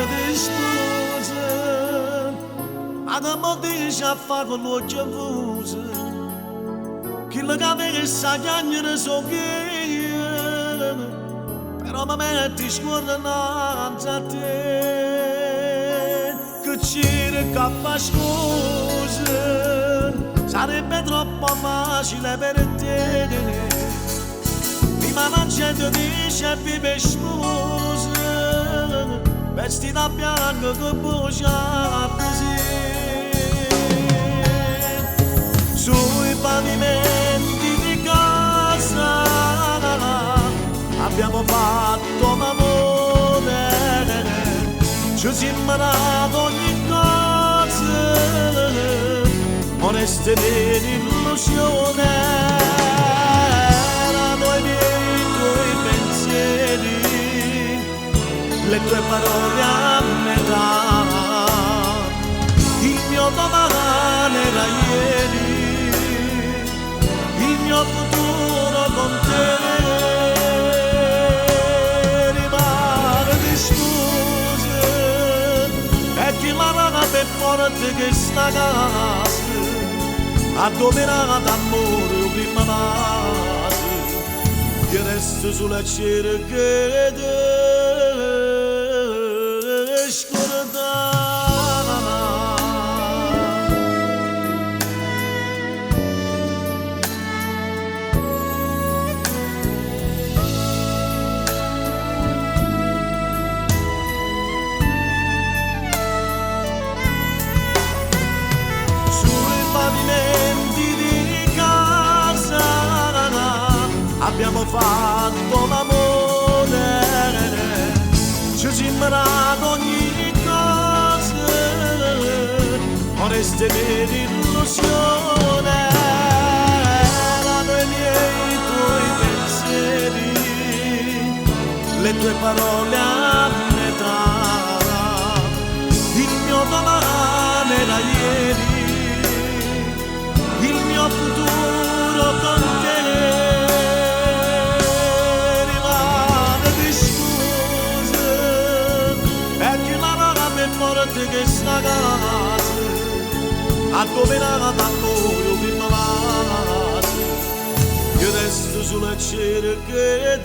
disposa, Adamo deixa fago no chavuza, que laga de sagna de sogueia, però ma metti scordanza te, che cerca scusa, sarebbe troppo facile per te. Prima la gente dice vive sposa, vestita bianca che bugia così. Sui pavimenti di casa abbiamo fatto l'amore, ci si è imparato ogni cosa, onesta illusione. Erano i miei tuoi pensieri, le tue parole a metà, il mio domani era ieri, il mio futuro con te. Rimane discusa e chi la raga per forte che sta casa a dove era d'amore o prima nata, io resto sulla cerca di scordare. Abbiamo fatto l'amore, ci si imparato ogni cosa, oneste per illusione. Erano i miei tuoi pensieri, le tue parole a metà, il mio domani era ieri, il mio futuro con te. Che sta casa a dove era d'amore prima base, io resto sulla cerca